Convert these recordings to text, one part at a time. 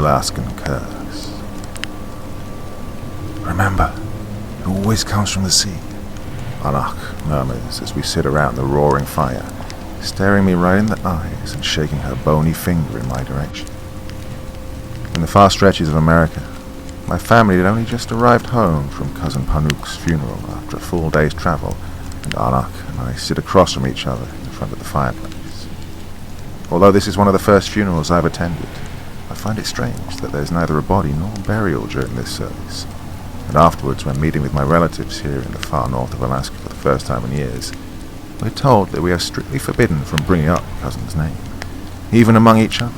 Alaskan curse. Remember, it always comes from the sea, Anak murmurs as we sit around the roaring fire, staring me right in the eyes and shaking her bony finger in my direction. In the far stretches of America, my family had only just arrived home from Cousin Panuk's funeral after a full day's travel, and Anak and I sit across from each other in front of the fireplace. Although this is one of the first funerals I've attended, I find it strange that there's neither a body nor burial during this service. And afterwards, when meeting with my relatives here in the far north of Alaska for the first time in years, we're told that we are strictly forbidden from bringing up Cousin's name, even among each other.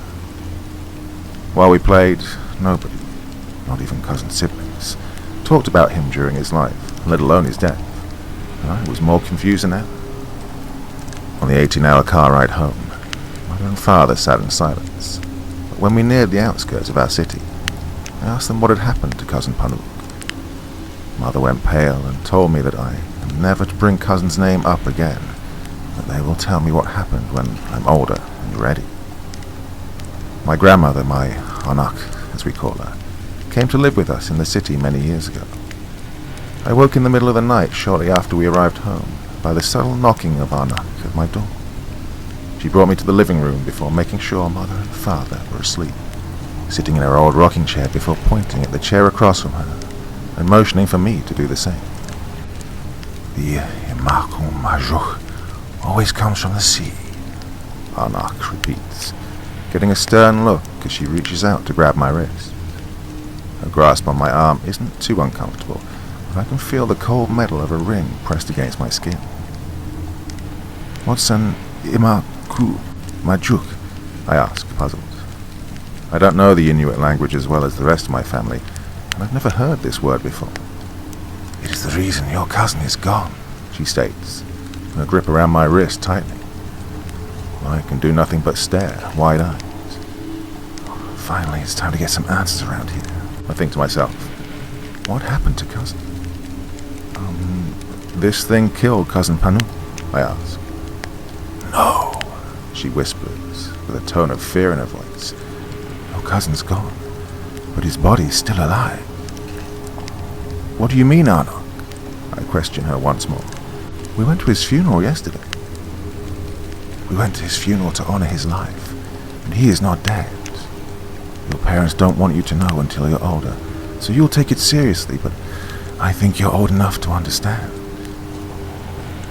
While we played, nobody, not even Cousin's siblings, talked about him during his life, let alone his death, and I was more confused than ever. On the 18-hour car ride home, Mother and Father sat in silence, but when we neared the outskirts of our city, I asked them what had happened to Cousin Panuk. Mother went pale and told me that I am never to bring Cousin's name up again, that they will tell me what happened when I'm older and ready. My grandmother, my Anak, as we call her, came to live with us in the city many years ago. I woke in the middle of the night shortly after we arrived home by the subtle knocking of Anak at my door. She brought me to the living room before making sure Mother and Father were asleep, sitting in her old rocking chair before pointing at the chair across from her and motioning for me to do the same. The Imaku Majuk always comes from the sea, Anak repeats, getting a stern look as she reaches out to grab my wrist. Her grasp on my arm isn't too uncomfortable, but I can feel the cold metal of a ring pressed against my skin. What's an Imaku Majuk? I ask, puzzled. I don't know the Inuit language as well as the rest of my family, and I've never heard this word before. It is the reason your cousin is gone, she states, her grip around my wrist tightening. I can do nothing but stare, wide-eyed. Finally, it's time to get some answers around here, I think to myself. What happened to Cousin? This thing killed Cousin Panuk, I ask. No, she whispers, with a tone of fear in her voice. Your cousin's gone, but his body's still alive. What do you mean, Anak? I question her once more. We went to his funeral yesterday. We went to his funeral to honor his life, and he is not dead. Your parents don't want you to know until you're older, so you'll take it seriously, but I think you're old enough to understand.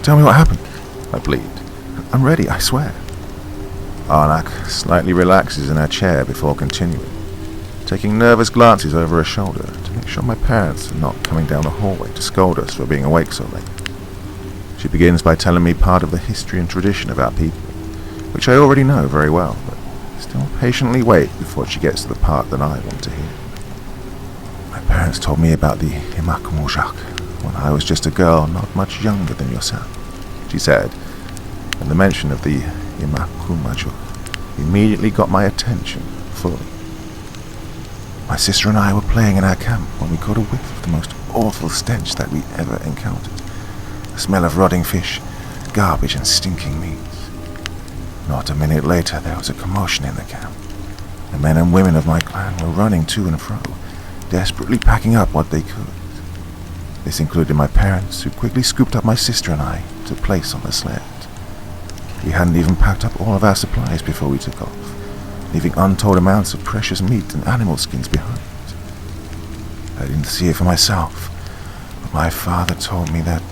Tell me what happened, I plead. I'm ready, I swear. Anak slightly relaxes in her chair before continuing, taking nervous glances over her shoulder to make sure my parents are not coming down the hallway to scold us for being awake so late. She begins by telling me part of the history and tradition of our people, which I already know very well, but still patiently wait before she gets to the part that I want to hear. My parents told me about the Imakumujak when I was just a girl not much younger than yourself, she said, and the mention of the Imakumujak immediately got my attention fully. My sister and I were playing in our camp when we caught a whiff of the most awful stench that we ever encountered. The smell of rotting fish, garbage and stinking meats. Not a minute later, there was a commotion in the camp. The men and women of my clan were running to and fro, desperately packing up what they could. This included my parents, who quickly scooped up my sister and I to place on the sled. We hadn't even packed up all of our supplies before we took off, leaving untold amounts of precious meat and animal skins behind. I didn't see it for myself, but my father told me that...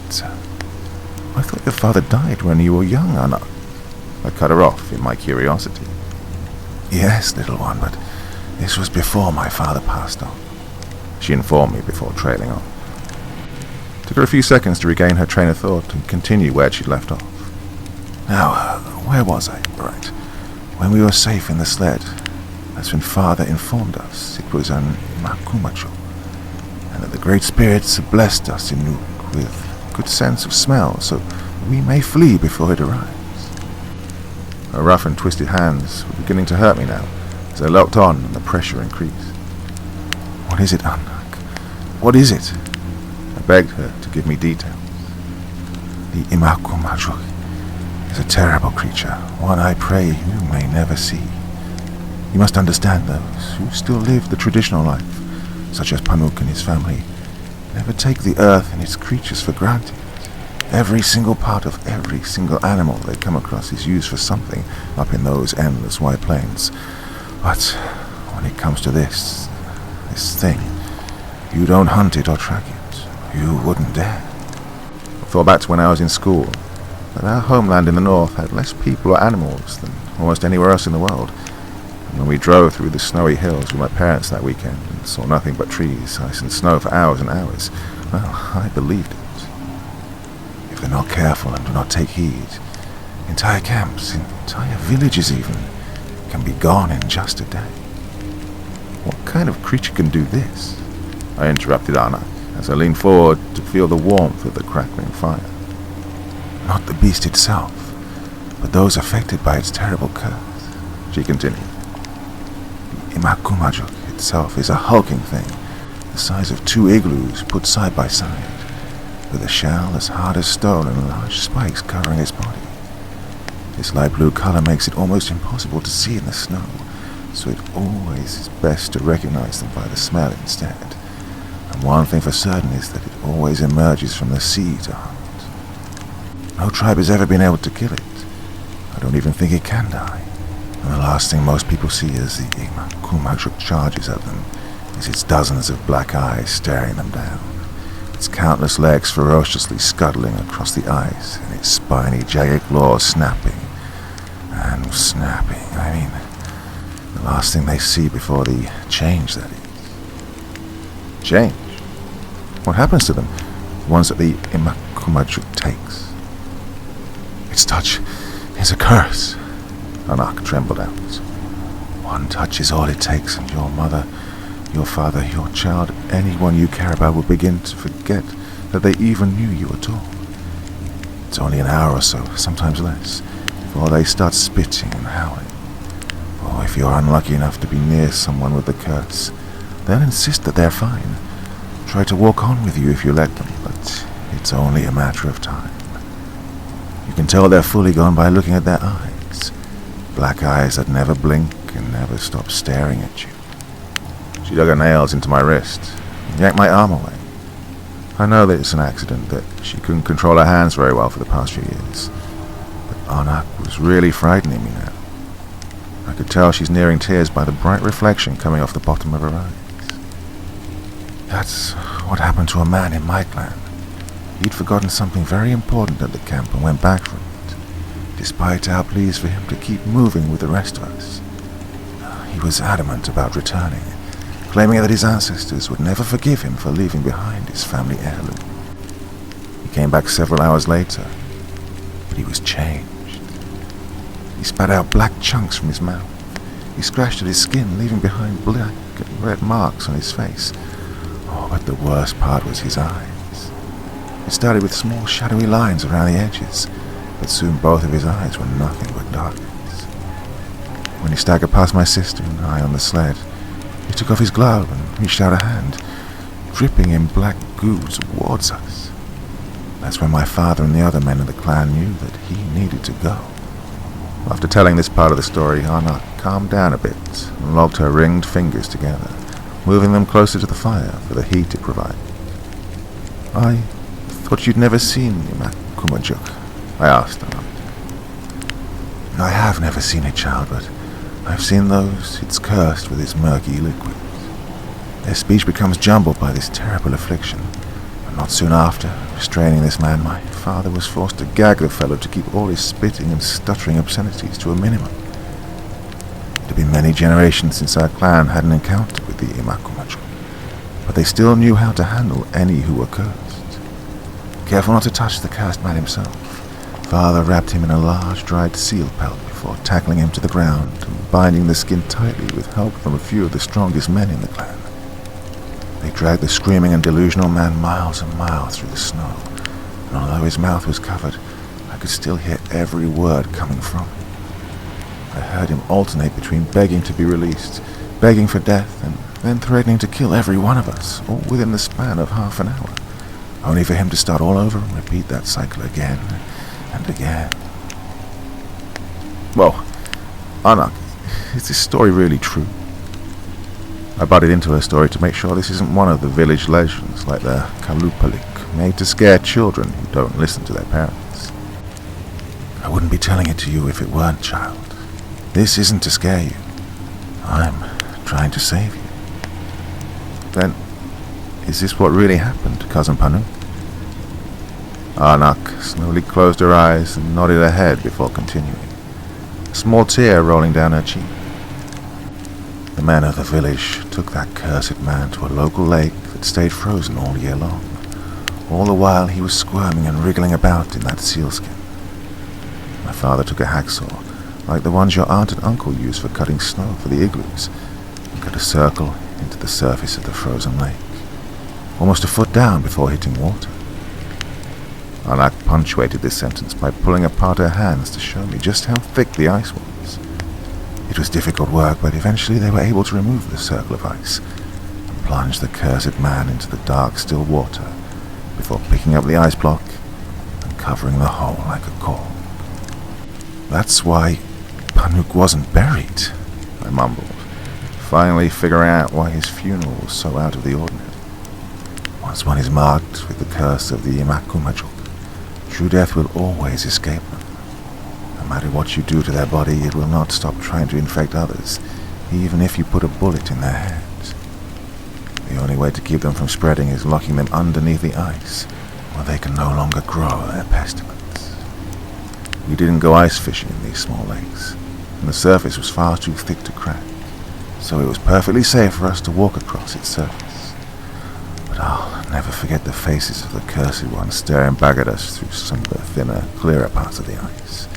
I thought your father died when you were young, Anna. I cut her off in my curiosity. Yes, little one, but this was before my father passed on, she informed me before trailing off. Took her a few seconds to regain her train of thought and continue where she'd left off. Now, where was I? Right. When we were safe in the sled, that's when Father informed us it was an Imakumacho, and that the Great Spirits had blessed us in Nuuk with good sense of smell, so we may flee before it arrives. Her rough and twisted hands were beginning to hurt me now, as I locked on and the pressure increased. What is it, Anak? What is it? I begged her to give me details. The Imakumacho is a terrible creature, one I pray you may never see. You must understand those who still live the traditional life, such as Panuk and his family, never take the earth and its creatures for granted. Every single part of every single animal they come across is used for something up in those endless wide plains. But when it comes to this thing, you don't hunt it or track it. You wouldn't dare. I thought back to when I was in school, that our homeland in the north had less people or animals than almost anywhere else in the world. And when we drove through the snowy hills with my parents that weekend and saw nothing but trees, ice and snow for hours and hours, well, I believed it. If they're not careful and do not take heed, entire camps, entire villages even, can be gone in just a day. What kind of creature can do this? I interrupted Anna as I leaned forward to feel the warmth of the crackling fire. Not the beast itself, but those affected by its terrible curse, she continued. The Imakumajuk itself is a hulking thing, the size of 2 igloos put side by side, with a shell as hard as stone and large spikes covering its body. This light blue color makes it almost impossible to see in the snow, so it always is best to recognize them by the smell instead. And one thing for certain is that it always emerges from the sea to hunt. No tribe has ever been able to kill it. I don't even think it can die. And the last thing most people see as the Imakumajuk charges at them is its dozens of black eyes staring them down, its countless legs ferociously scuttling across the ice, and its spiny, jagged claws snapping and snapping. I mean, the last thing they see before the change, that is. Change? What happens to them? The ones that the Imakumajuk takes? Its touch is a curse, Anak trembled out. One touch is all it takes, and your mother, your father, your child, anyone you care about will begin to forget that they even knew you at all. It's only an hour or so, sometimes less, before they start spitting and howling. Or if you're unlucky enough to be near someone with the curse, they'll insist that they're fine. Try to walk on with you if you let them, but it's only a matter of time. You can tell they're fully gone by looking at their eyes. Black eyes that never blink and never stop staring at you. She dug her nails into my wrist and yanked my arm away. I know that it's an accident, that she couldn't control her hands very well for the past few years. But Anak was really frightening me now. I could tell she's nearing tears by the bright reflection coming off the bottom of her eyes. That's what happened to a man in my clan. He'd forgotten something very important at the camp and went back for it, despite our pleas for him to keep moving with the rest of us. He was adamant about returning, claiming that his ancestors would never forgive him for leaving behind his family heirloom. He came back several hours later, but he was changed. He spat out black chunks from his mouth. He scratched at his skin, leaving behind black and red marks on his face. Oh, but the worst part was his eyes. It started with small shadowy lines around the edges, but soon both of his eyes were nothing but darkness. When he staggered past my sister and I on the sled, he took off his glove and reached out a hand, dripping in black goo towards us. That's when my father and the other men of the clan knew that he needed to go. After telling this part of the story, Anna calmed down a bit and locked her ringed fingers together, moving them closer to the fire for the heat it provided. I thought you'd never seen Imakumajuk, I asked her. I have never seen it, child, but I've seen those it's cursed with its murky liquids. Their speech becomes jumbled by this terrible affliction, and not soon after, restraining this man, my father was forced to gag the fellow to keep all his spitting and stuttering obscenities to a minimum. It had been many generations since our clan had an encounter with the Imakumajuk, but they still knew how to handle any who were cursed. Careful not to touch the cursed man himself, Father wrapped him in a large dried seal pelt before tackling him to the ground and binding the skin tightly with help from a few of the strongest men in the clan. They dragged the screaming and delusional man miles and miles through the snow, and although his mouth was covered, I could still hear every word coming from him. I heard him alternate between begging to be released, begging for death, and then threatening to kill every one of us, all within the span of half an hour, only for him to start all over and repeat that cycle again and again. Well, Anak, is this story really true? I butted into her story to make sure this isn't one of the village legends like the Kalupalik, made to scare children who don't listen to their parents. I wouldn't be telling it to you if it weren't, child. This isn't to scare you. I'm trying to save you. Then, is this what really happened to Cousin Panu? Anak slowly closed her eyes and nodded her head before continuing, a small tear rolling down her cheek. The men of the village took that cursed man to a local lake that stayed frozen all year long. All the while he was squirming and wriggling about in that sealskin. My father took a hacksaw, like the ones your aunt and uncle use for cutting snow for the igloos, and cut a circle into the surface of the frozen lake, almost a foot down before hitting water. Anak punctuated this sentence by pulling apart her hands to show me just how thick the ice was. It was difficult work, but eventually they were able to remove the circle of ice and plunge the cursed man into the dark, still water before picking up the ice block and covering the hole like a cork. That's why Panuk wasn't buried, I mumbled, finally figuring out why his funeral was so out of the ordinary. Once one is marked with the curse of the Imakumajok, true death will always escape them. No matter what you do to their body, it will not stop trying to infect others, even if you put a bullet in their heads. The only way to keep them from spreading is locking them underneath the ice, where they can no longer grow their pestilence. We didn't go ice fishing in these small lakes, and the surface was far too thick to crack, so it was perfectly safe for us to walk across its surface. But I'll never forget the faces of the cursed ones staring back at us through some of the thinner, clearer parts of the ice.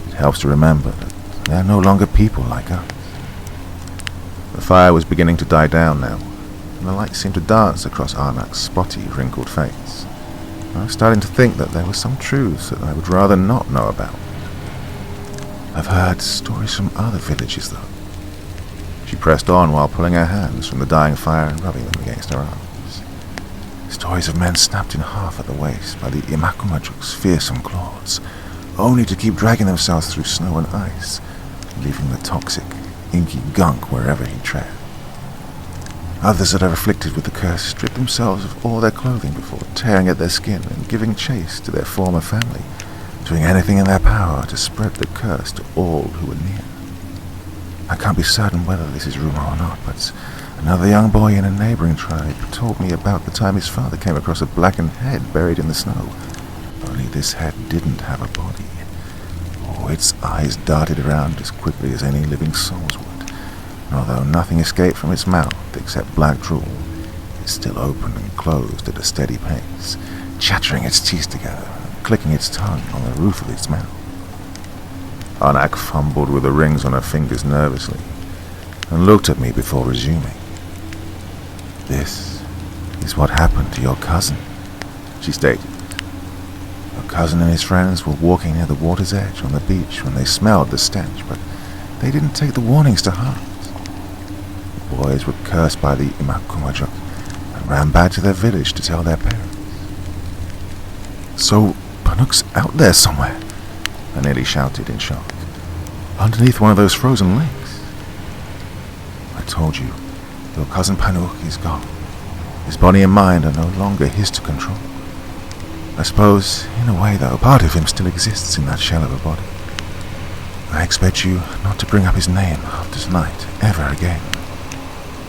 It helps to remember that they are no longer people like us. The fire was beginning to die down now, and the light seemed to dance across Arnak's spotty, wrinkled face. I was starting to think that there were some truths that I would rather not know about. I've heard stories from other villages, though. She pressed on while pulling her hands from the dying fire and rubbing them against her arms. Stories of men snapped in half at the waist by the Imakumajuk's fearsome claws, only to keep dragging themselves through snow and ice, leaving the toxic, inky gunk wherever he tread. Others that are afflicted with the curse strip themselves of all their clothing before tearing at their skin and giving chase to their former family, doing anything in their power to spread the curse to all who are near. I can't be certain whether this is rumor or not, but another young boy in a neighboring tribe told me about the time his father came across a blackened head buried in the snow. Only this head didn't have a body. Oh, its eyes darted around as quickly as any living soul's would. And although nothing escaped from its mouth except black drool, it still opened and closed at a steady pace, chattering its teeth together and clicking its tongue on the roof of its mouth. Anak fumbled with the rings on her fingers nervously and looked at me before resuming. "This is what happened to your cousin," she stated. "Your cousin and his friends were walking near the water's edge on the beach when they smelled the stench, but they didn't take the warnings to heart. The boys were cursed by the Imakumajok and ran back to their village to tell their parents." "So Panuk's out there somewhere," I nearly shouted in shock, "underneath one of those frozen lakes." "I told you, your cousin Panuk is gone. His body and mind are no longer his to control. I suppose, in a way though, part of him still exists in that shell of a body. I expect you not to bring up his name after tonight, ever again.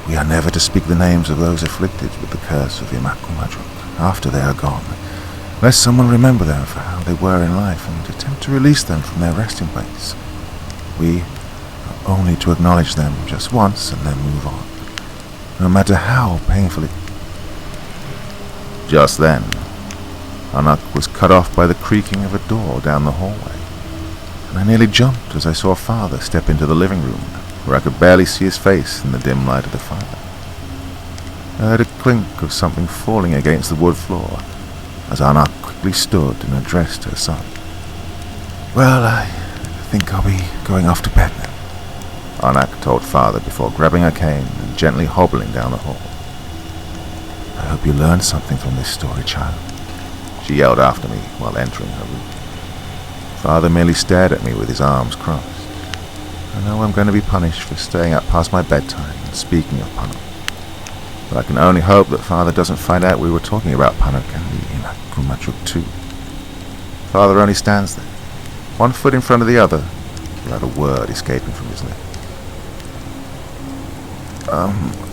We are never to speak the names of those afflicted with the curse of Imakumajok after they are gone, lest someone remember them for how they were in life and attempt to release them from their resting place. We are only to acknowledge them just once and then move on, no matter how painful it." Just then, Anak was cut off by the creaking of a door down the hallway, and I nearly jumped as I saw Father step into the living room, where I could barely see his face in the dim light of the fire. I heard a clink of something falling against the wood floor, as Anak quickly stood and addressed her son. "Well, I think I'll be going off to bed now," Anak told Father before grabbing her cane and gently hobbling down the hall. "I hope you learned something from this story, child," she yelled after me while entering her room. Father merely stared at me with his arms crossed. I know I'm going to be punished for staying up past my bedtime and speaking of Pano. But I can only hope that Father doesn't find out we were talking about Pano and the Imakumachuk too. Father only stands there, one foot in front of the other, without a word escaping from his lips.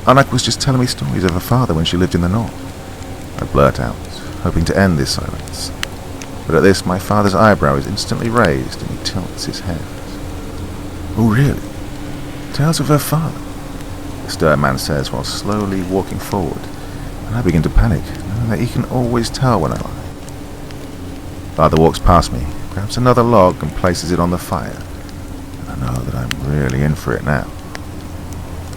Anak was just telling me stories of her father when she lived in the north. I blurt out, hoping to end this silence. But at this, my father's eyebrow is instantly raised and he tilts his head. Oh, really? Tales of her father? The stern man says while slowly walking forward, and I begin to panic, knowing that he can always tell when I lie. Father walks past me, grabs another log and places it on the fire, and I know that I'm really in for it now.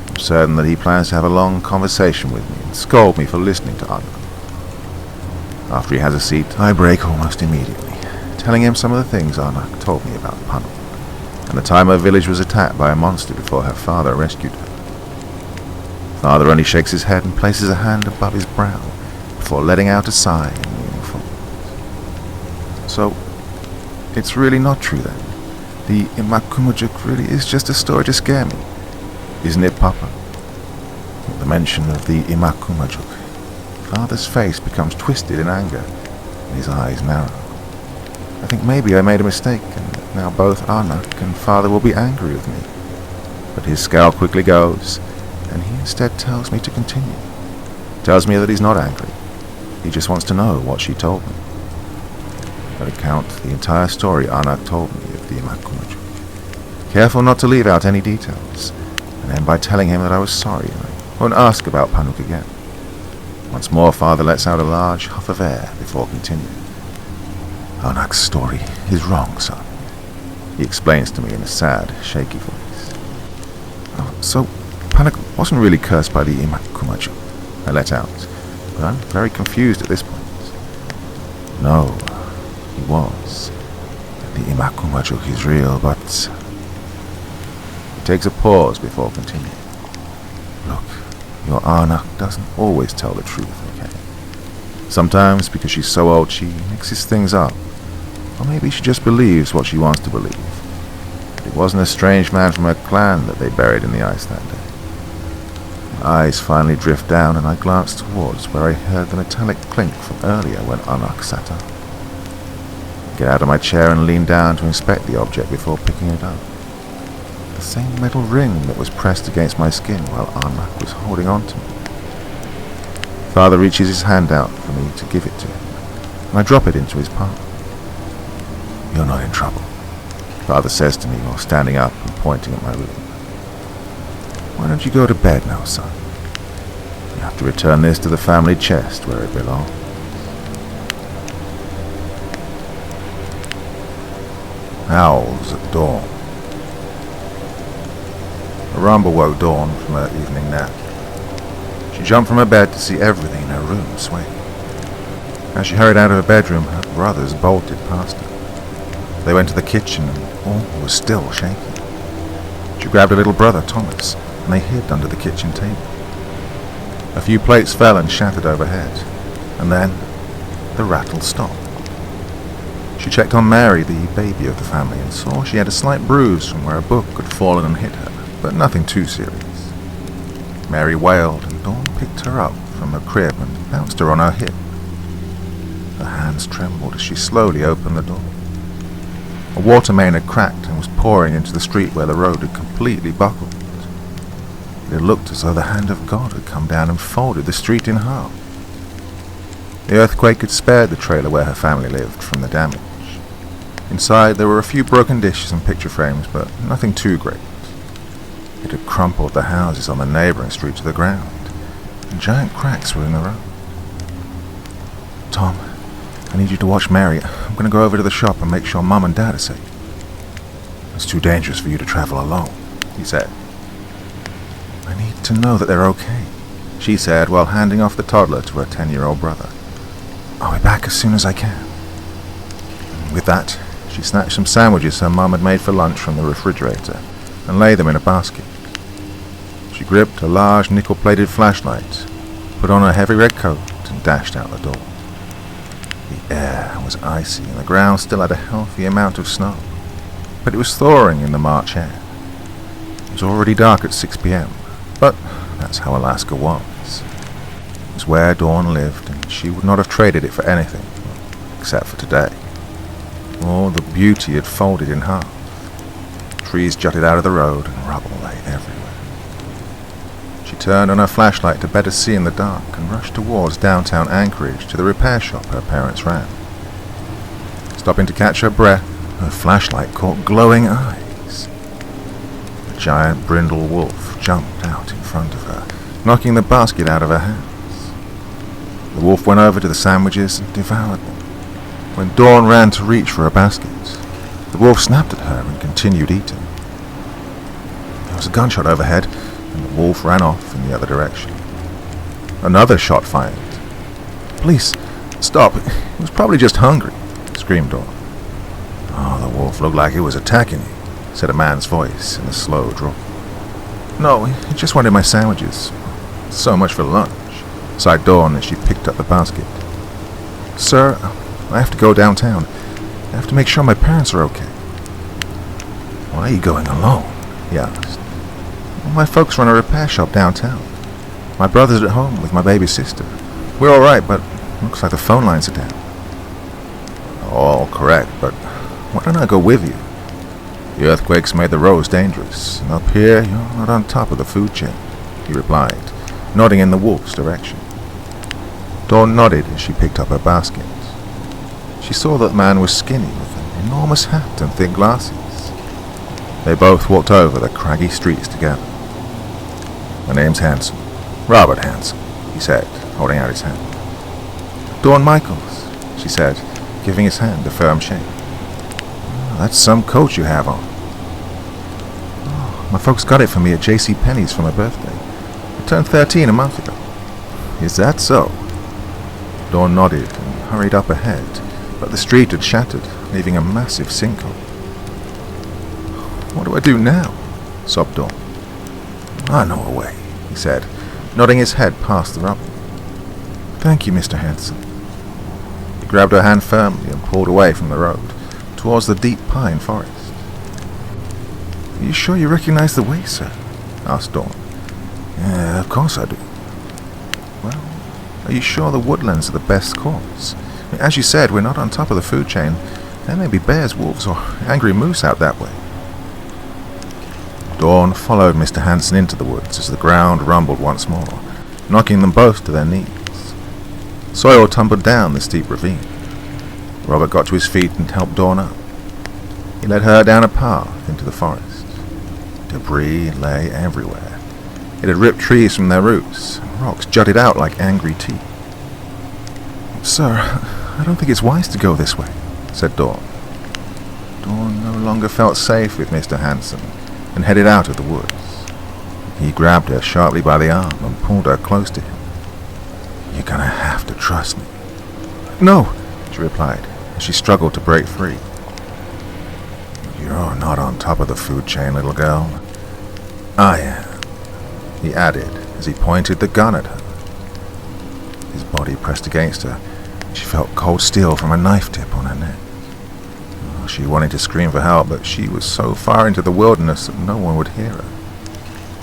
I'm certain that he plans to have a long conversation with me and scold me for listening to Anna. After he has a seat, I break almost immediately, telling him some of the things Anak told me about Pano, and the time her village was attacked by a monster before her father rescued her. Father only shakes his head and places a hand above his brow, before letting out a sigh and leaning forward. So, it's really not true then? The Imakumachuk really is just a story to scare me, isn't it, Papa? At the mention of the Imakumachuk, Father's face becomes twisted in anger, and his eyes narrow. I think maybe I made a mistake, and now both Anak and Father will be angry with me. But his scowl quickly goes, and he instead tells me to continue. Tells me that he's not angry. He just wants to know what she told me. I recount the entire story Anak told me of the Imakumachuk, careful not to leave out any details, and end by telling him that I was sorry and I won't ask about Panuk again. Once more, Father lets out a large huff of air before continuing. Anak's story is wrong, son, he explains to me in a sad, shaky voice. Oh, so Panuk wasn't really cursed by the Imakumachuk, I let out, but I'm very confused at this point. No, he was. The Imakumachuk is real, but... He takes a pause before continuing. Look, your Anak doesn't always tell the truth, okay? Sometimes, because she's so old, she mixes things up. Or maybe she just believes what she wants to believe. But it wasn't a strange man from her clan that they buried in the ice that day. My eyes finally drift down and I glance towards where I heard the metallic clink from earlier when Anak sat up. I get out of my chair and lean down to inspect the object before picking it up. The same metal ring that was pressed against my skin while Anak was holding on to me. Father reaches his hand out for me to give it to him, and I drop it into his palm. You're not in trouble, Father says to me while standing up and pointing at my room. Why don't you go to bed now, son? You have to return this to the family chest where it belongs. Owls at dawn. Aramba woke Dawn from her evening nap. She jumped from her bed to see everything in her room swaying. As she hurried out of her bedroom, her brothers bolted past her. They went to the kitchen and all was still shaking. She grabbed her little brother, Thomas, and they hid under the kitchen table. A few plates fell and shattered overhead, and then the rattle stopped. She checked on Mary, the baby of the family, and saw she had a slight bruise from where a book had fallen and hit her, but nothing too serious. Mary wailed, and Dawn picked her up from her crib and bounced her on her hip. Her hands trembled as she slowly opened the door. A water main had cracked and was pouring into the street where the road had completely buckled. It looked as though the hand of God had come down and folded the street in half. The earthquake had spared the trailer where her family lived from the damage. Inside there were a few broken dishes and picture frames, but nothing too great. It had crumpled the houses on the neighbouring street to the ground, and giant cracks were in the road. Tom, I need you to watch Mary. I'm going to go over to the shop and make sure Mum and Dad are safe. It's too dangerous for you to travel alone, he said. I need to know that they're okay, she said while handing off the toddler to her 10-year-old brother. I'll be back as soon as I can. And with that, she snatched some sandwiches her mum had made for lunch from the refrigerator and laid them in a basket. She gripped a large nickel-plated flashlight, put on a heavy red coat, and dashed out the door. The air was icy and the ground still had a healthy amount of snow, but it was thawing in the March air. was already dark at 6 p.m., but that's how Alaska was. It was where Dawn lived, and she would not have traded it for anything, except for today. All the beauty had folded in half. Trees jutted out of the road, and rubble lay everywhere. She turned on her flashlight to better see in the dark and rushed towards downtown Anchorage to the repair shop her parents ran. Stopping to catch her breath, her flashlight caught glowing eyes. A giant brindle wolf jumped out in front of her, knocking the basket out of her hands. The wolf went over to the sandwiches and devoured them. When Dawn ran to reach for a basket, the wolf snapped at her and continued eating. There was a gunshot overhead, and the wolf ran off in the other direction. Another shot fired. "Please, stop. It was probably just hungry," screamed Dawn. "Oh, the wolf looked like it was attacking you," said a man's voice in a slow drawl. "No, it just wanted my sandwiches. So much for lunch," sighed Dawn as she picked up the basket. "Sir, I have to go downtown. I have to make sure my parents are okay." "Why are you going alone?" he asked. "Well, my folks run a repair shop downtown. My brother's at home with my baby sister. We're all right, but looks like the phone lines are down." "All correct, but why don't I go with you? The earthquakes made the roads dangerous, and up here you're not on top of the food chain," he replied, nodding in the wolf's direction. Dawn nodded as she picked up her basket. She saw that the man was skinny with an enormous hat and thick glasses. They both walked over the craggy streets together. "My name's Hanson. Robert Hanson," he said, holding out his hand. "Dawn Michaels," she said, giving his hand a firm shake. "Oh, that's some coat you have on." "Oh, my folks got it for me at J.C. Penney's for my birthday. I turned 13 a month ago." "Is that so?" Dawn nodded and hurried up ahead, but the street had shattered, leaving a massive sinkhole. "What do I do now?" sobbed Dawn. "I know a way," he said, nodding his head past the rubble. "Thank you, Mr. Hanson." He grabbed her hand firmly and pulled away from the road, towards the deep pine forest. "Are you sure you recognize the way, sir?" asked Dawn. "Yeah, of course I do." "Well, are you sure the woodlands are the best course? As you said, we're not on top of the food chain. There may be bears, wolves, or angry moose out that way." Dawn followed Mr. Hanson into the woods as the ground rumbled once more, knocking them both to their knees. Soil tumbled down the steep ravine. Robert got to his feet and helped Dawn up. He led her down a path into the forest. Debris lay everywhere. It had ripped trees from their roots, and rocks jutted out like angry teeth. "Sir, I don't think it's wise to go this way," said Dawn. Dawn no longer felt safe with Mr. Hanson and headed out of the woods. He grabbed her sharply by the arm and pulled her close to him. "You're gonna have to trust me." "No," she replied as she struggled to break free. "You're not on top of the food chain, little girl. I am," he added as he pointed the gun at her. His body pressed against her. She felt cold steel from a knife tip on her neck. She wanted to scream for help, but she was so far into the wilderness that no one would hear her.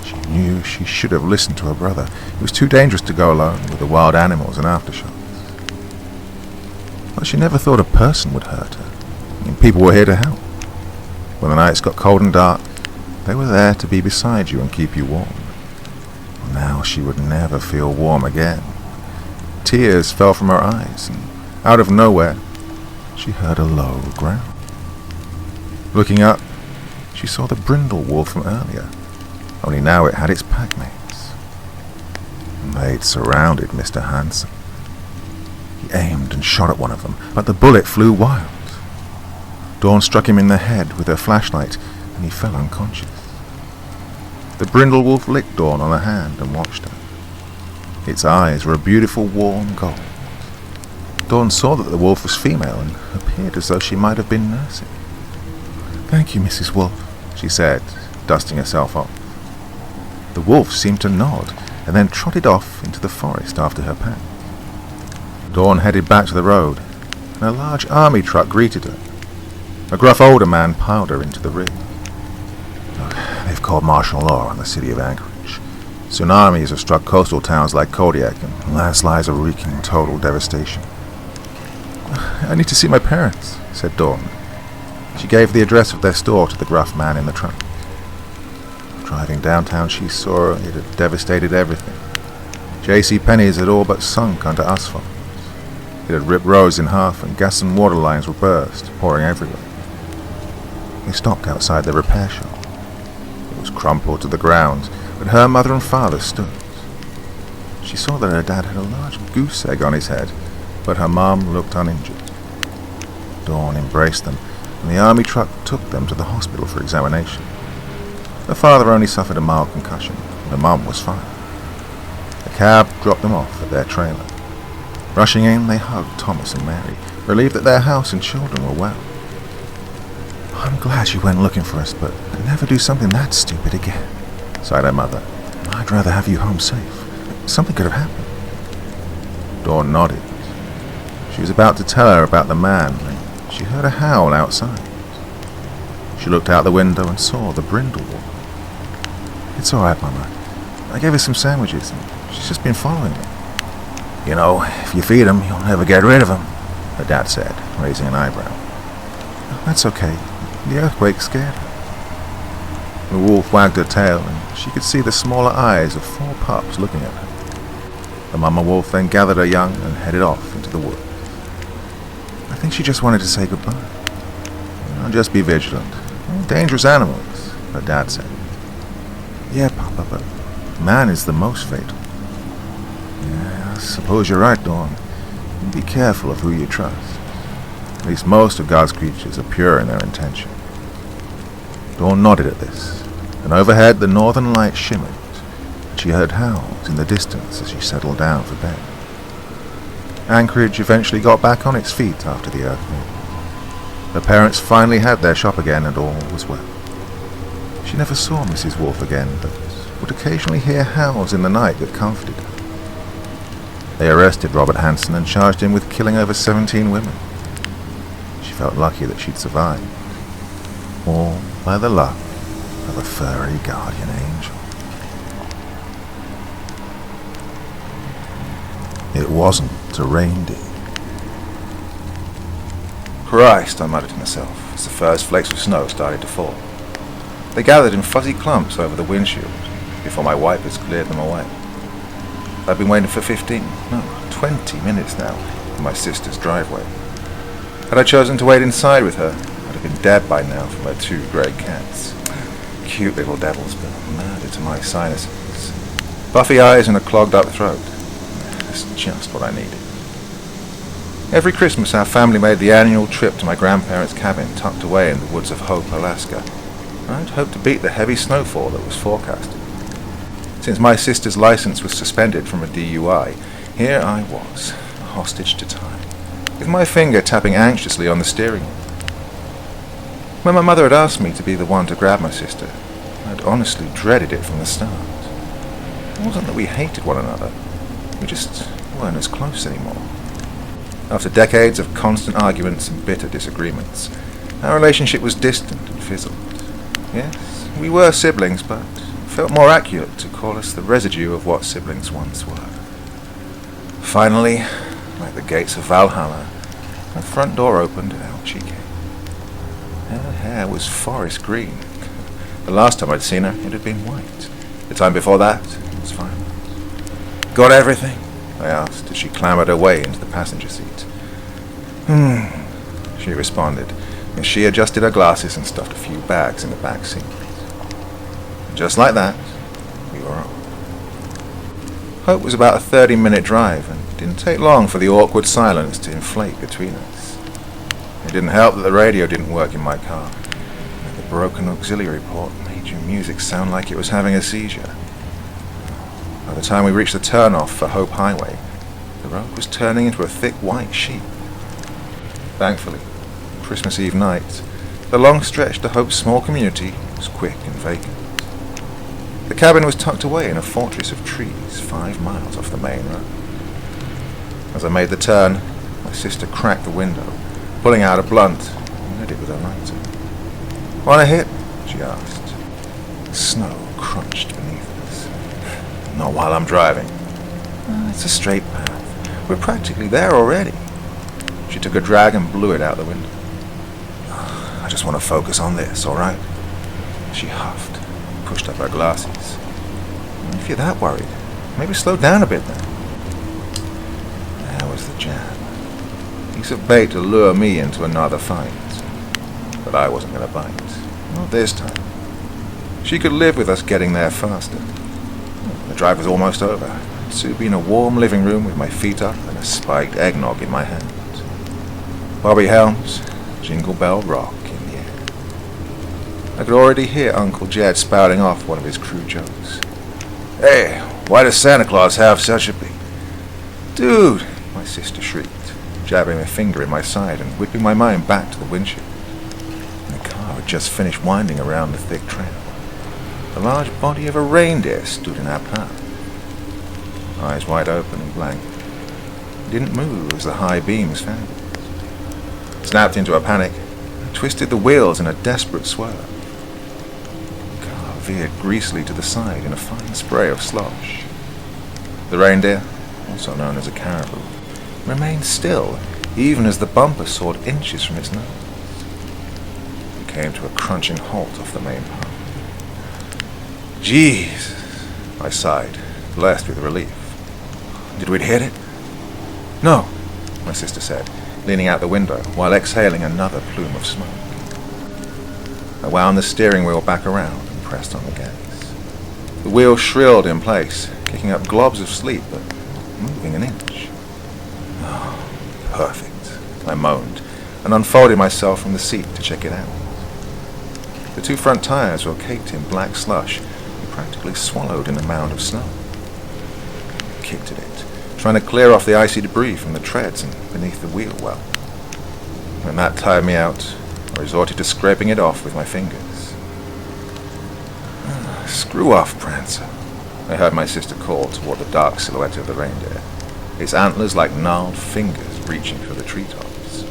She knew she should have listened to her brother. It was too dangerous to go alone with the wild animals and aftershocks. But she never thought a person would hurt her. People were here to help. When the nights got cold and dark, they were there to be beside you and keep you warm. Now she would never feel warm again. Tears fell from her eyes, and out of nowhere, she heard a low growl. Looking up, she saw the brindle wolf from earlier, only now it had its packmates. They'd surrounded Mr. Hanson. He aimed and shot at one of them, but the bullet flew wild. Dawn struck him in the head with her flashlight, and he fell unconscious. The brindle wolf licked Dawn on the hand and watched her. Its eyes were a beautiful warm gold. Dawn saw that the wolf was female and appeared as though she might have been nursing. "Thank you, Mrs. Wolf," she said, dusting herself off. The wolf seemed to nod and then trotted off into the forest after her pack. Dawn headed back to the road, and a large army truck greeted her. A gruff older man piled her into the rig. "They've called martial law on the city of Anchorage. Tsunamis have struck coastal towns like Kodiak, and landslides are wreaking total devastation. I need to see my parents, said Dawn. She gave the address of their store to the gruff man in the trunk. Driving downtown, she saw it had devastated everything. J.C. Penney's had all but sunk under asphalt. It had ripped roads in half, and gas and water lines were burst, pouring everywhere. They stopped outside the repair shop. It was crumpled to the ground, but her mother and father stood. She saw that her dad had a large goose egg on his head, but her mom looked uninjured. Dawn embraced them, and the army truck took them to the hospital for examination. Her father only suffered a mild concussion, and her mom was fine. A cab dropped them off at their trailer. Rushing in, they hugged Thomas and Mary, relieved that their house and children were well. I'm glad you went looking for us, but I'd never do something that stupid again, sighed her mother. I'd rather have you home safe. Something could have happened. Dawn nodded. She was about to tell her about the man when she heard a howl outside. She looked out the window and saw the brindle walk. It's all right, Mama. I gave her some sandwiches, and she's just been following me. You know, if you feed him, you'll never get rid of him, her dad said, raising an eyebrow. That's okay. The earthquake scared her. The wolf wagged her tail, and she could see the smaller eyes of 4 pups looking at her. The mama wolf then gathered her young and headed off into the woods. I think she just wanted to say goodbye. Just be vigilant. Dangerous animals, her dad said. Yeah, Papa, but man is the most fatal. Yeah, I suppose you're right, Dawn. Be careful of who you trust. At least most of God's creatures are pure in their intention. Dawn nodded at this, and overhead the northern light shimmered. She heard howls in the distance as she settled down for bed. Anchorage eventually got back on its feet after the earthquake. Her parents finally had their shop again, and all was well. She never saw Mrs. Wolf again, but would occasionally hear howls in the night that comforted her. They arrested Robert Hansen and charged him with killing over 17 women. She felt lucky that she'd survived, all by the luck of a furry guardian angel. It wasn't a reindeer. Christ, I muttered to myself as the first flakes of snow started to fall. They gathered in fuzzy clumps over the windshield before my wipers cleared them away. I'd been waiting for 20 minutes now in my sister's driveway. Had I chosen to wait inside with her, I'd have been dead by now from her 2 grey cats. Cute little devils, but murder to my sinuses. Puffy eyes and a clogged up throat. That's just what I needed. Every Christmas our family made the annual trip to my grandparents' cabin tucked away in the woods of Hope, Alaska. I'd hoped to beat the heavy snowfall that was forecasted. Since my sister's license was suspended from a DUI, here I was, a hostage to time, with my finger tapping anxiously on the steering wheel. When my mother had asked me to be the one to grab my sister, I'd honestly dreaded it from the start. It wasn't that we hated one another, we just weren't as close anymore. After decades of constant arguments and bitter disagreements, our relationship was distant and fizzled. Yes, we were siblings, but it felt more accurate to call us the residue of what siblings once were. Finally, like the gates of Valhalla, her front door opened and out she came. Her hair was forest green. The last time I'd seen her, it had been white. The time before that, it was violet. Got everything? I asked as she clambered her way into the passenger seat. She responded as she adjusted her glasses and stuffed a few bags in the back seat. And just like that, we were off. Hope was about a 30-minute drive, and it didn't take long for the awkward silence to inflate between us. It didn't help that the radio didn't work in my car, and the broken auxiliary port made your music sound like it was having a seizure. By the time we reached the turnoff for Hope Highway, the road was turning into a thick white sheet. Thankfully, Christmas Eve night, the long stretch to Hope's small community was quick and vacant. The cabin was tucked away in a fortress of trees 5 miles off the main road. As I made the turn, my sister cracked the window, pulling out a blunt and lit it with her lighter. "Want a hit?" she asked. snow crunched beneath us. Not while I'm driving. It's a straight path. We're practically there already. She took a drag and blew it out the window. I just want to focus on this, all right? She huffed, pushed up her glasses. If you're that worried, maybe slow down a bit then. There was the jab. Piece of bait to lure me into another fight. But I wasn't going to bite. Not this time. She could live with us getting there faster. The drive was almost over. I'd soon be in a warm living room with my feet up and a spiked eggnog in my hand. Bobby Helms, Jingle Bell Rock in the air. I could already hear Uncle Jed spouting off one of his crude jokes. Hey, why does Santa Claus have such a big... Dude, my sister shrieked, jabbing a finger in my side and whipping my mind back to the windshield. The car had just finished winding around the thick trail. The large body of a reindeer stood in our path. Eyes wide open and blank. It didn't move as the high beams found it. Snapped into a panic, and twisted the wheels in a desperate swerve. The car veered greasily to the side in a fine spray of slosh. The reindeer, also known as a caribou, remained still, even as the bumper soared inches from its nose. It came to a crunching halt off the main path. Jeez, I sighed, blessed with relief. Did we hit it? No, my sister said, leaning out the window while exhaling another plume of smoke. I wound the steering wheel back around and pressed on the gas. The wheel shrilled in place, kicking up globs of sleep, but moving an inch. Oh, perfect, I moaned, and unfolded myself from the seat to check it out. The two front tires were caked in black slush and practically swallowed in a mound of snow. I kicked at it, trying to clear off the icy debris from the treads and beneath the wheel well. When that tired me out, I resorted to scraping it off with my fingers. Screw off, Prancer, I heard my sister call toward the dark silhouette of the reindeer, its antlers like gnarled fingers reaching for the treetops.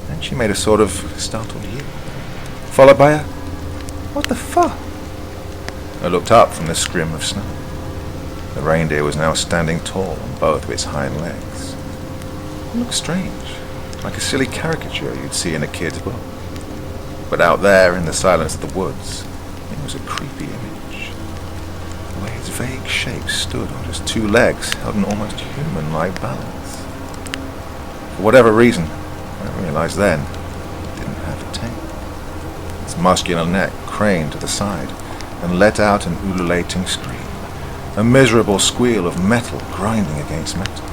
Then she made a sort of startled yield, followed by a, "What the fuck?" I looked up from the scrim of snow. The reindeer was now standing tall on both of its hind legs. It looked strange, like a silly caricature you'd see in a kid's book. But out there in the silence of the woods, it was a creepy image. The way its vague shape stood on just two legs held an almost human-like balance. For whatever reason, I realized then, it didn't have a tail. Its muscular neck craned to the side and let out an ululating scream, a miserable squeal of metal grinding against metal.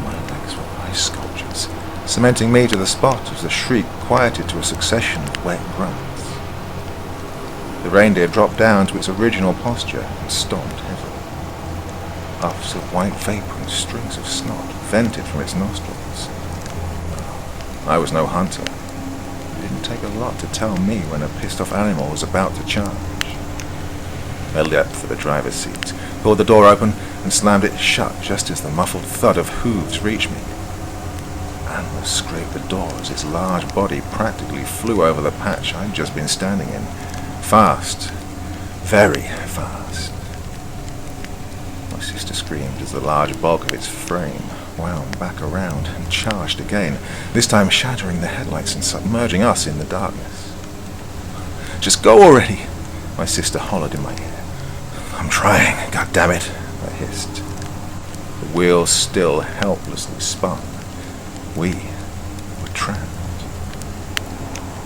My legs were ice sculptures, cementing me to the spot as the shriek quieted to a succession of wet grunts. The reindeer dropped down to its original posture and stomped heavily. Puffs of white vapor and strings of snot vented from its nostrils. I was no hunter. It didn't take a lot to tell me when a pissed-off animal was about to charge. I leapt for the driver's seat, pulled the door open, and slammed it shut just as the muffled thud of hooves reached me. Antlers scraped the door as its large body practically flew over the patch I'd just been standing in. Fast. Very fast. My sister screamed as the large bulk of its frame wound back around and charged again, this time shattering the headlights and submerging us in the darkness. "Just go already!" my sister hollered in my ear. "I'm trying, goddammit," I hissed. The wheels still helplessly spun. We were trapped.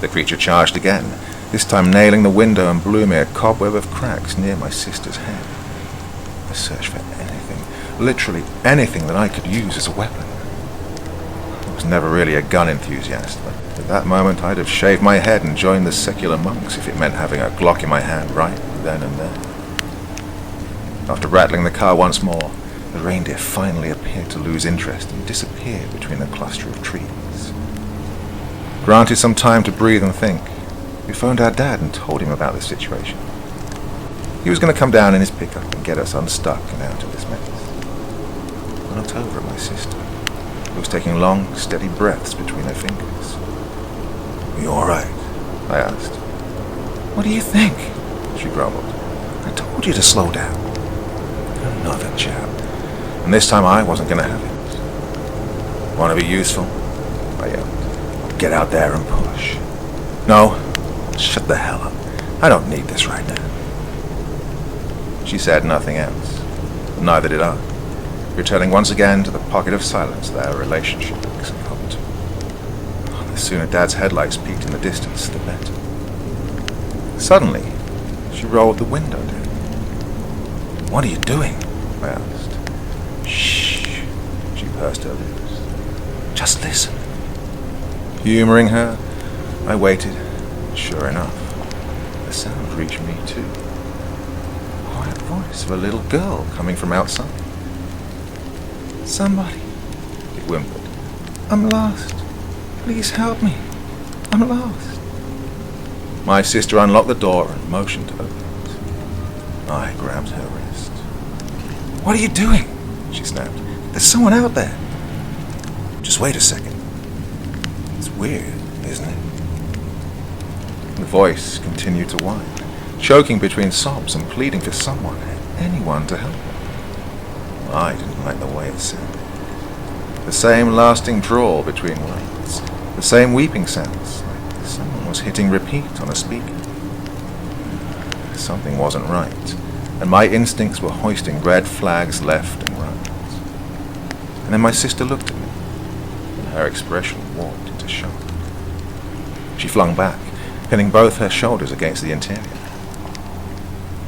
The creature charged again, this time nailing the window and blew me a cobweb of cracks near my sister's head. I searched for anything, literally anything that I could use as a weapon. I was never really a gun enthusiast, but at that moment I'd have shaved my head and joined the secular monks if it meant having a Glock in my hand right then and there. After rattling the car once more, the reindeer finally appeared to lose interest and disappeared between a cluster of trees. Granted some time to breathe and think, we phoned our dad and told him about the situation. He was going to come down in his pickup and get us unstuck and out of this mess. I looked over at my sister, who was taking long, steady breaths between her fingers. "You all right?" I asked. "What do you think?" she grumbled. I told you to slow down. Another jab. And this time I wasn't going to have it. Want to be useful? I yelled. Get out there and push. No, shut the hell up. I don't need this right now. She said nothing else. Neither did I, returning once again to the pocket of silence that our relationship has come to. The sooner Dad's headlights peeked in the distance, the better. Suddenly, she rolled the window down. What are you doing? I asked. Shh, she pursed her lips. Just listen. Humoring her, I waited. Sure enough, the sound reached me too. The quiet voice of a little girl coming from outside. Somebody, it whimpered. I'm lost. Please help me. I'm lost. My sister unlocked the door and motioned to open it. I grabbed her wrist. What are you doing? She snapped. There's someone out there. Just wait a second. It's weird, isn't it? The voice continued to whine, choking between sobs and pleading for someone, anyone to help her. I didn't like the way it sounded. The same lasting drawl between words, the same weeping sounds, like someone was hitting repeat on a speaker. Something wasn't right, and my instincts were hoisting red flags left and right. And then my sister looked at me, and her expression warped into shock. She flung back, pinning both her shoulders against the interior.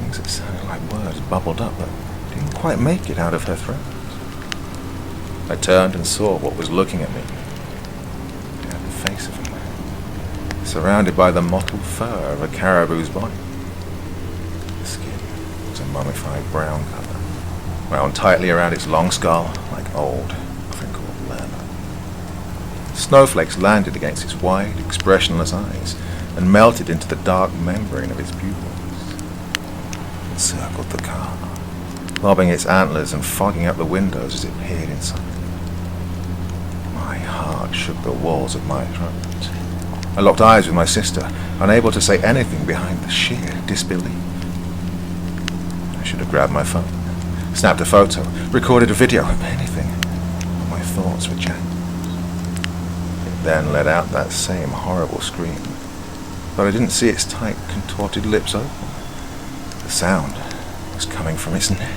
Things that sounded like words bubbled up, but didn't quite make it out of her throat. I turned and saw what was looking at me. It had the face of a man, surrounded by the mottled fur of a caribou's body. The skin was a mummified brown color, wound tightly around its long skull like old, crinkled leather. Snowflakes landed against its wide, expressionless eyes and melted into the dark membrane of its pupils. It circled the car, lobbing its antlers and fogging up the windows as it peered inside. My heart shook the walls of my throat. I locked eyes with my sister, unable to say anything behind the sheer disbelief. I should have grabbed my phone, snapped a photo, recorded a video, anything. But my thoughts were jammed. It then let out that same horrible scream, but I didn't see its tight, contorted lips open. The sound was coming from its neck.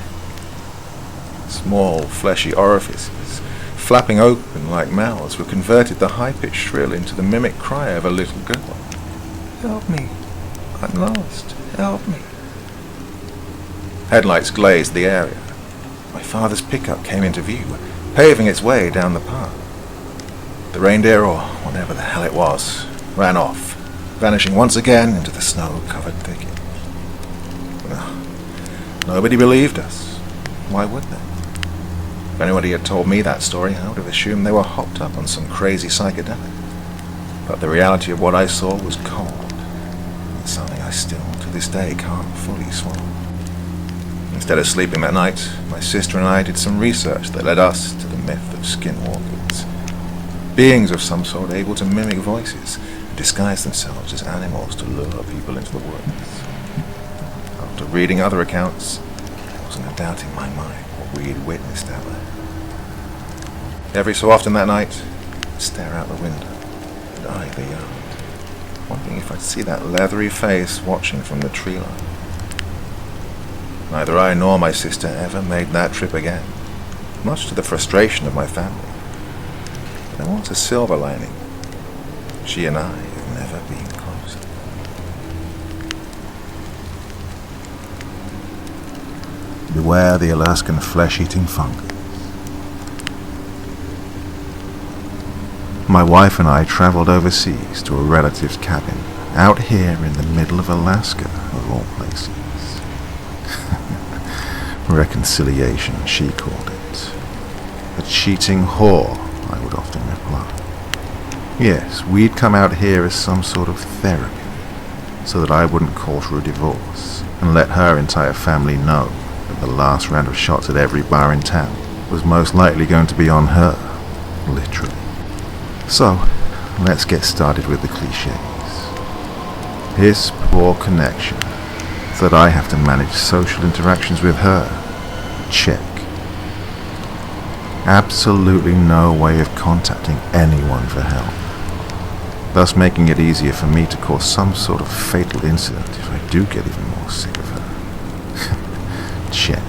Small, fleshy orifices, flapping open like mouths, were converted the high-pitched shrill into the mimic cry of a little girl. Help me. I'm lost. Help me. Headlights glazed the area. My father's pickup came into view, paving its way down the path. The reindeer, or whatever the hell it was, ran off, vanishing once again into the snow-covered thicket. Nobody believed us. Why would they? If anybody had told me that story, I would have assumed they were hopped up on some crazy psychedelic. But the reality of what I saw was cold. It's something I still, to this day, can't fully swallow. Instead of sleeping that night, my sister and I did some research that led us to the myth of skinwalkers. Beings of some sort able to mimic voices and disguise themselves as animals to lure people into the woods. After reading other accounts, there wasn't a doubt in my mind what we had witnessed out there. Every so often that night, I'd stare out the window and eye the yard, wondering if I'd see that leathery face watching from the tree line. Neither I nor my sister ever made that trip again, much to the frustration of my family. But there was a silver lining. She and I have never been closer. Beware the Alaskan flesh-eating fungus. My wife and I traveled overseas to a relative's cabin, out here in the middle of Alaska, of all places. Reconciliation, she called it. A cheating whore, I would often reply. Yes, we'd come out here as some sort of therapy, so that I wouldn't call for a divorce, and let her entire family know that the last round of shots at every bar in town was most likely going to be on her, literally. So, let's get started with the cliches. Piss poor connection, that I have to manage social interactions with her. Check. Absolutely no way of contacting anyone for help, thus making it easier for me to cause some sort of fatal incident if I do get even more sick of her. Check.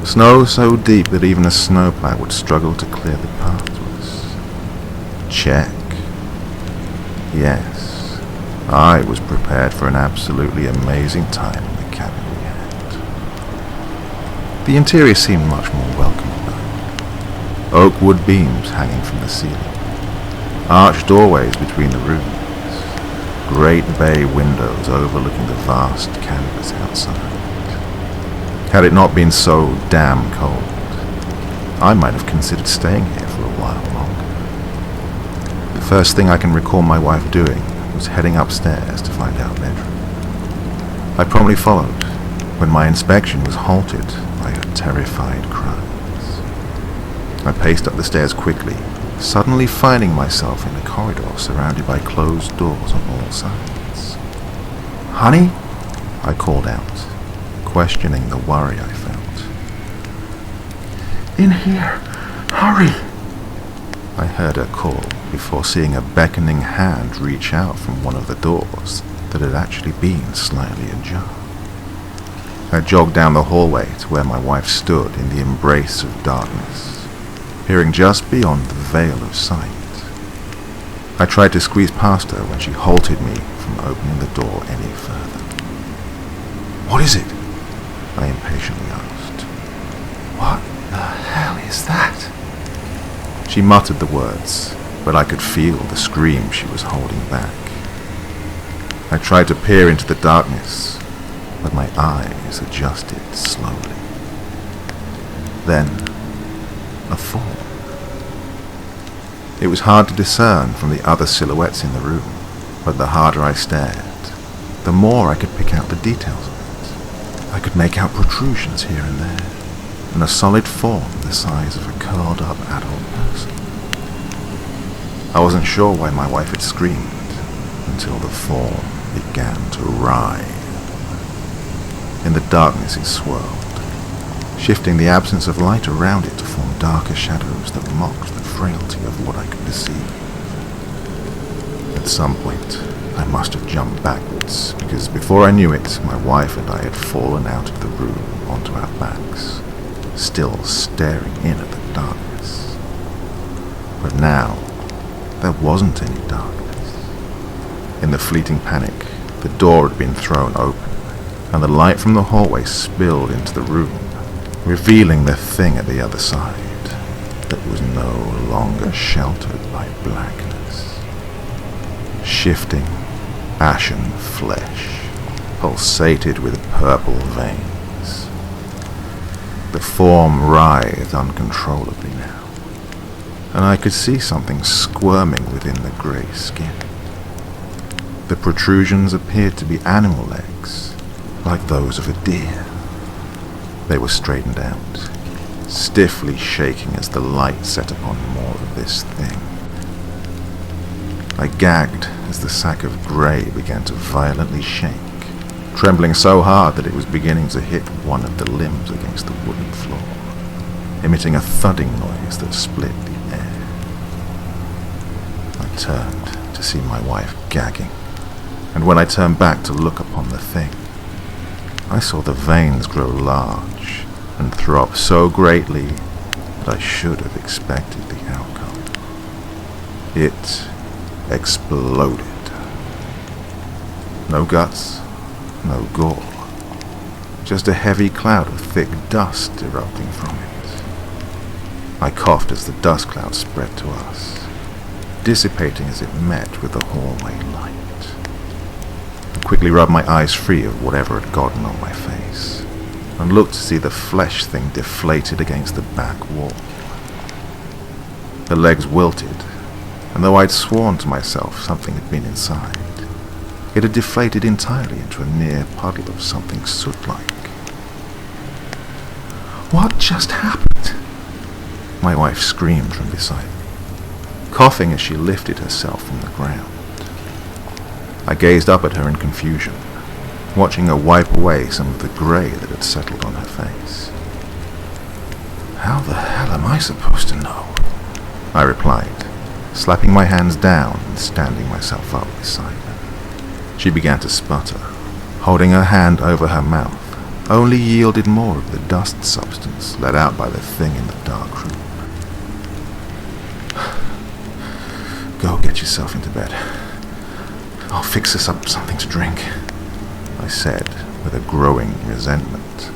Snow so deep that even a snowplow would struggle to clear the path to us. Check. Yes, I was prepared for an absolutely amazing time in the cabin we had. The interior seemed much more welcoming though. Oak wood beams hanging from the ceiling, arched doorways between the rooms, great bay windows overlooking the vast canvas outside. Had it not been so damn cold, I might have considered staying here for a while longer. The first thing I can recall my wife doing was heading upstairs to find our bedroom. I promptly followed when my inspection was halted by her terrified cries. I paced up the stairs quickly, suddenly finding myself in a corridor surrounded by closed doors on all sides. "Honey?" I called out, questioning the worry I felt. "In here! Hurry!" I heard her call before seeing a beckoning hand reach out from one of the doors that had actually been slightly ajar. I jogged down the hallway to where my wife stood in the embrace of darkness, peering just beyond the veil of sight. I tried to squeeze past her when she halted me from opening the door any further. "What is it?" I impatiently asked. "What the hell is that?" She muttered the words, but I could feel the scream she was holding back. I tried to peer into the darkness, but my eyes adjusted slowly. Then, a form. It was hard to discern from the other silhouettes in the room, but the harder I stared, the more I could pick out the details of it. I could make out protrusions here and there, and a solid form the size of a curled-up adult person. I wasn't sure why my wife had screamed until the form began to writhe. In the darkness it swirled, shifting the absence of light around it to form darker shadows that mocked the frailty of what I could perceive. At some point, I must have jumped backwards, because before I knew it, my wife and I had fallen out of the room onto our backs, still staring in at the darkness. But now, there wasn't any darkness. In the fleeting panic, the door had been thrown open, and the light from the hallway spilled into the room, revealing the thing at the other side that was no longer sheltered by blackness. Shifting, ashen flesh pulsated with purple veins. The form writhed uncontrollably now, and I could see something squirming within the grey skin. The protrusions appeared to be animal legs, like those of a deer. They were straightened out, stiffly shaking as the light set upon more of this thing. I gagged as the sack of grey began to violently shake, trembling so hard that it was beginning to hit one of the limbs against the wooden floor, emitting a thudding noise that split the air. I turned to see my wife gagging, and when I turned back to look upon the thing, I saw the veins grow large and throb so greatly that I should have expected the outcome. It exploded. No guts, no gore, just a heavy cloud of thick dust erupting from it. I coughed as the dust cloud spread to us, dissipating as it met with the hallway light. I quickly rubbed my eyes free of whatever had gotten on my face, and looked to see the flesh thing deflated against the back wall. The legs wilted, and though I'd sworn to myself something had been inside, it had deflated entirely into a near puddle of something soot-like. "What just happened?" My wife screamed from beside me, coughing as she lifted herself from the ground. I gazed up at her in confusion, watching her wipe away some of the grey that had settled on her face. How the hell am I supposed to know? I replied, slapping my hands down and standing myself up beside her. She began to sputter, holding her hand over her mouth, only yielded more of the dust substance let out by the thing in the dark room. Go get yourself into bed. I'll fix us up something to drink, I said with a growing resentment.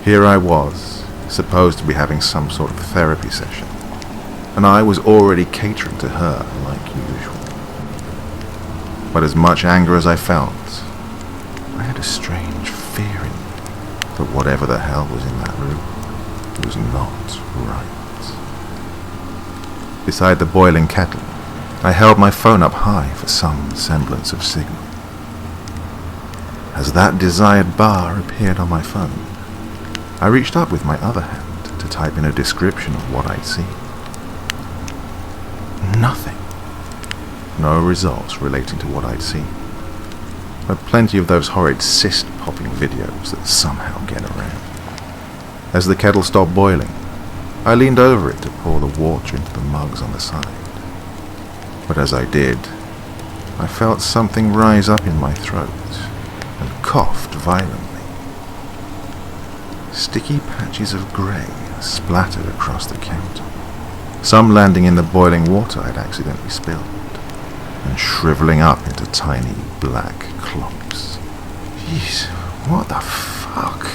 Here I was, supposed to be having some sort of therapy session, and I was already catering to her like usual. But as much anger as I felt, I had a strange feeling that whatever the hell was in that room was not right. Beside the boiling kettle, I held my phone up high for some semblance of signal. As that desired bar appeared on my phone, I reached up with my other hand to type in a description of what I'd seen. Nothing. No results relating to what I'd seen, but plenty of those horrid cyst-popping videos that somehow get around. As the kettle stopped boiling, I leaned over it to pour the water into the mugs on the side. But as I did, I felt something rise up in my throat and coughed violently. Sticky patches of grey splattered across the counter, some landing in the boiling water I'd accidentally spilled, and shriveling up into tiny black clumps. Jeez, what the fuck?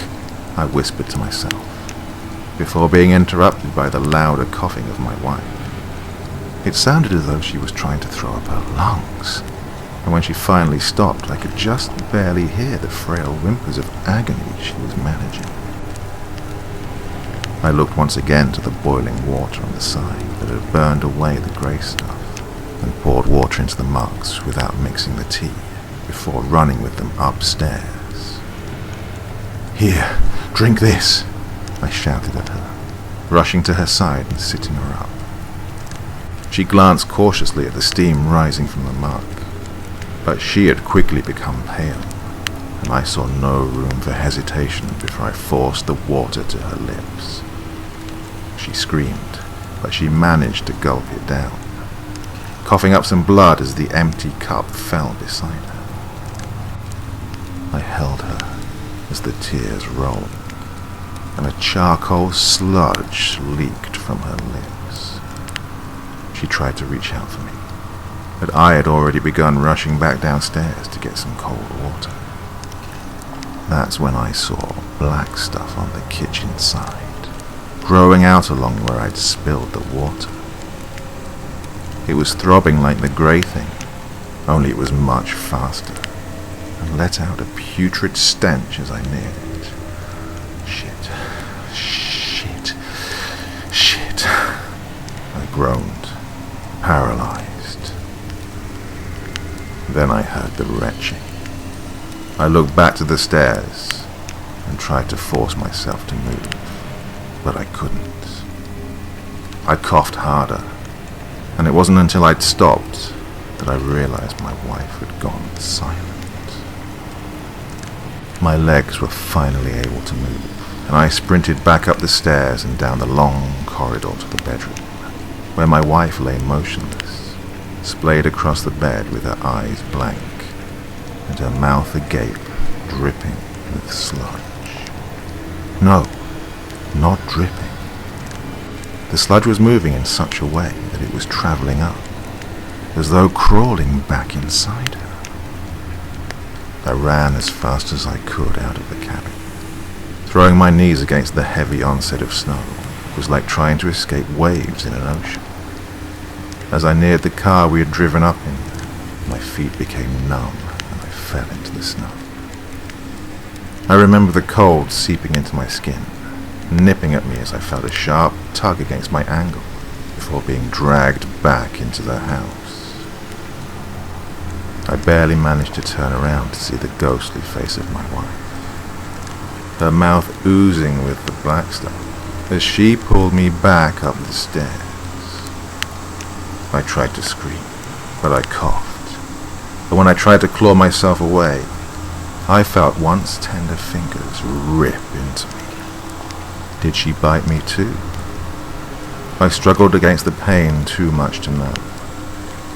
I whispered to myself, before being interrupted by the louder coughing of my wife. It sounded as though she was trying to throw up her lungs, and when she finally stopped, I could just barely hear the frail whimpers of agony she was managing. I looked once again to the boiling water on the side that had burned away the grey stuff, and poured water into the mugs without mixing the tea, before running with them upstairs. Here, drink this, I shouted at her, rushing to her side and sitting her up. She glanced cautiously at the steam rising from the mug, but she had quickly become pale, and I saw no room for hesitation before I forced the water to her lips. She screamed, but she managed to gulp it down, coughing up some blood as the empty cup fell beside her. I held her as the tears rolled, and a charcoal sludge leaked from her lips. She tried to reach out for me, but I had already begun rushing back downstairs to get some cold water. That's when I saw black stuff on the kitchen side, growing out along where I'd spilled the water. It was throbbing like the grey thing, only it was much faster, and let out a putrid stench as I neared it. Shit. I groaned, paralyzed. Then I heard the retching. I looked back to the stairs and tried to force myself to move, but I couldn't. I coughed harder, and it wasn't until I'd stopped that I realized my wife had gone silent. My legs were finally able to move, and I sprinted back up the stairs and down the long corridor to the bedroom, where my wife lay motionless, splayed across the bed with her eyes blank, and her mouth agape, dripping with sludge. No, not dripping. The sludge was moving in such a way that it was travelling up, as though crawling back inside her. I ran as fast as I could out of the cabin. Throwing my knees against the heavy onset of snow was like trying to escape waves in an ocean. As I neared the car we had driven up in, my feet became numb and I fell into the snow. I remember the cold seeping into my skin, nipping at me as I felt a sharp tug against my ankle before being dragged back into the house. I barely managed to turn around to see the ghostly face of my wife, her mouth oozing with the black stuff as she pulled me back up the stairs. I tried to scream, but I coughed, and when I tried to claw myself away, I felt once tender fingers rip into me. Did she bite me too? I struggled against the pain too much to know.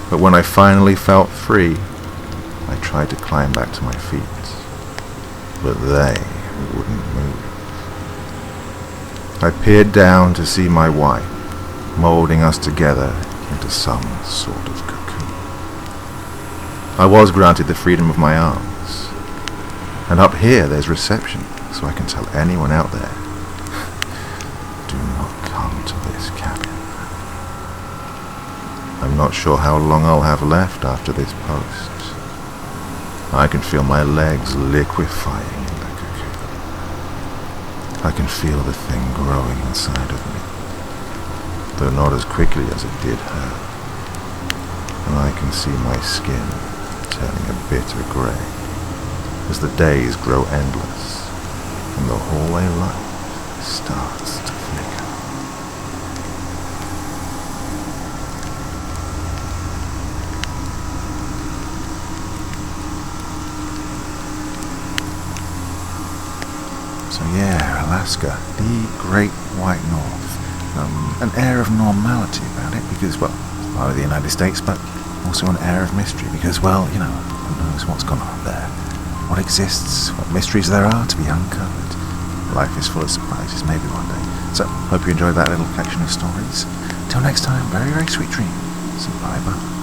But when I finally felt free, I tried to climb back to my feet. But they wouldn't move. I peered down to see my wife, molding us together into some sort of cocoon. I was granted the freedom of my arms. And up here there's reception, so I can tell anyone out there, do not come to this cabin. I'm not sure how long I'll have left after this post. I can feel my legs liquefying in the cocoon. I can feel the thing growing inside of me, though not as quickly as it did her. And I can see my skin turning a bitter grey as the days grow endless and the hallway light starts to flicker. So yeah, Alaska, the Great White North. An air of normality about it because, well, it's part of the United States, but also an air of mystery because, well, you know, who knows what's gone on there, what exists, what mysteries there are to be uncovered. Life is full of surprises, maybe one day. So, hope you enjoyed that little collection of stories. Till next time, very, very sweet dreams. Bye-bye.